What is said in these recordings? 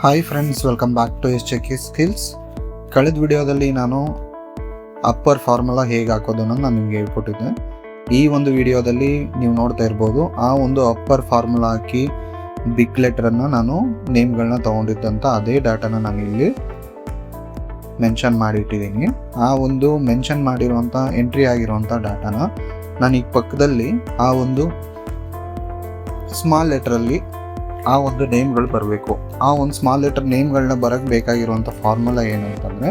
Hi friends, welcome back to S skills. ಕಳೆದ ವಿಡಿಯೋದಲ್ಲಿ ನಾನು ಅಪ್ಪರ್ ಫಾರ್ಮುಲಾ ಹೇಗೆ ಹಾಕೋದು ಅನ್ನೋದು ನಾನು ನಿಮಗೆ ಹೇಳ್ಕೊಟ್ಟಿದ್ದೆ. ಈ ಒಂದು ವಿಡಿಯೋದಲ್ಲಿ ನೀವು ನೋಡ್ತಾ ಇರ್ಬೋದು, ಆ ಒಂದು ಅಪ್ಪರ್ ಫಾರ್ಮುಲಾ ಹಾಕಿ ಬಿಗ್ ಲೆಟರನ್ನು ನಾನು ನೇಮ್ಗಳನ್ನ ತೊಗೊಂಡಿದ್ದಂಥ ಅದೇ ಡಾಟಾನ ನಾನು ಇಲ್ಲಿ ಮೆನ್ಷನ್ ಮಾಡಿಟ್ಟಿದ್ದೀನಿ. ಆ ಒಂದು ಮೆನ್ಷನ್ ಮಾಡಿರುವಂಥ ಎಂಟ್ರಿ ಆಗಿರುವಂಥ ಡಾಟಾನ ನಾನು ಈಗ ಪಕ್ಕದಲ್ಲಿ ಆ ಒಂದು ಸ್ಮಾಲ್ ಲೆಟ್ರಲ್ಲಿ ಆ ಒಂದು ನೇಮ್ಗಳು ಬರಬೇಕು. ಆ ಒಂದು ಸ್ಮಾಲ್ ಲೆಟರ್ ನೇಮ್ಗಳನ್ನ ಬರಕ್ಕೆ ಬೇಕಾಗಿರುವಂಥ ಫಾರ್ಮುಲಾ ಏನು ಅಂತಂದರೆ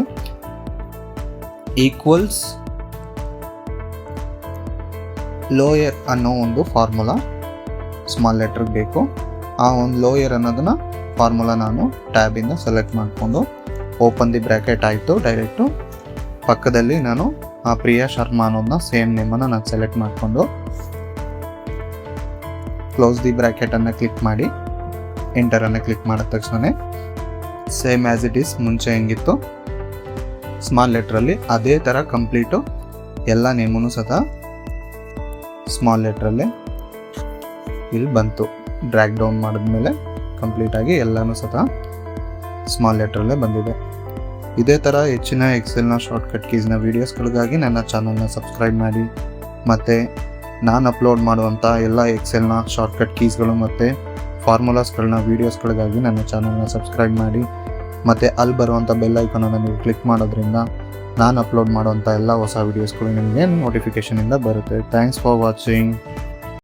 ಈಕ್ವಲ್ಸ್ ಲೋಯರ್ ಅನ್ನೋ ಒಂದು ಫಾರ್ಮುಲಾ ಸ್ಮಾಲ್ ಲೆಟರ್ಗೆ ಬೇಕು. ಆ ಒಂದು ಲೋಯರ್ ಅನ್ನೋದನ್ನ ಫಾರ್ಮುಲಾ ನಾನು ಟ್ಯಾಬಿಂದ ಸೆಲೆಕ್ಟ್ ಮಾಡಿಕೊಂಡು ಓಪನ್ ದಿ ಬ್ರ್ಯಾಕೆಟ್ ಆಯಿತು. ಡೈರೆಕ್ಟು ಪಕ್ಕದಲ್ಲಿ ನಾನು ಆ ಪ್ರಿಯಾ ಶರ್ಮಾ ಅನ್ನೋದನ್ನ ಸೇಮ್ ನೇಮನ್ನು ನಾನು ಸೆಲೆಕ್ಟ್ ಮಾಡಿಕೊಂಡು ಕ್ಲೋಸ್ ದಿ ಬ್ರ್ಯಾಕೆಟನ್ನು ಕ್ಲಿಕ್ ಮಾಡಿ ಎಂಟರನ್ನು ಕ್ಲಿಕ್ ಮಾಡಿದ ತಕ್ಷಣ ಸೇಮ್ ಆ್ಯಸ್ ಇಟ್ ಈಸ್ ಮುಂಚೆ ಹೆಂಗಿತ್ತು ಸ್ಮಾಲ್ ಲೆಟ್ರಲ್ಲಿ ಅದೇ ಥರ ಕಂಪ್ಲೀಟು ಎಲ್ಲ ನೇಮೂ ಸಹ ಸ್ಮಾಲ್ ಲೆಟ್ರಲ್ಲೇ ಇಲ್ಲಿ ಬಂತು. ಡ್ರ್ಯಾಗ್ ಡೌನ್ ಮಾಡಿದ್ಮೇಲೆ ಕಂಪ್ಲೀಟಾಗಿ ಎಲ್ಲನೂ ಸಹ ಸ್ಮಾಲ್ ಲೆಟ್ರಲ್ಲೇ ಬಂದಿದೆ. ಇದೇ ಥರ ಹೆಚ್ಚಿನ ಎಕ್ಸೆಲ್ನ ಶಾರ್ಟ್ಕಟ್ ಕೀಸ್ನ ವೀಡಿಯೋಸ್ಗಳಿಗಾಗಿ ನನ್ನ ಚಾನಲ್ನ ಸಬ್ಸ್ಕ್ರೈಬ್ ಮಾಡಿ. ಮತ್ತು ನಾನು ಅಪ್ಲೋಡ್ ಮಾಡುವಂಥ ಎಲ್ಲ ಎಕ್ಸೆಲ್ನ ಶಾರ್ಟ್ಕಟ್ ಕೀಸ್ಗಳು ಮತ್ತು ಫಾರ್ಮುಲಾಸ್ಗಳನ್ನ ವೀಡಿಯೋಸ್ಗಳಿಗಾಗಿ ನನ್ನ ಚಾನಲ್ನ ಸಬ್ಸ್ಕ್ರೈಬ್ ಮಾಡಿ. ಮತ್ತು ಅಲ್ಲಿ ಬರುವಂಥ ಬೆಲ್ ಐಕಾನನ್ನು ನೀವು ಕ್ಲಿಕ್ ಮಾಡೋದ್ರಿಂದ ನಾನು ಅಪ್ಲೋಡ್ ಮಾಡುವಂಥ ಎಲ್ಲ ಹೊಸ ವೀಡಿಯೋಸ್ಗಳು ನಿಮಗೆ ನೋಟಿಫಿಕೇಷನಿಂದ ಬರುತ್ತೆ. Thanks for watching.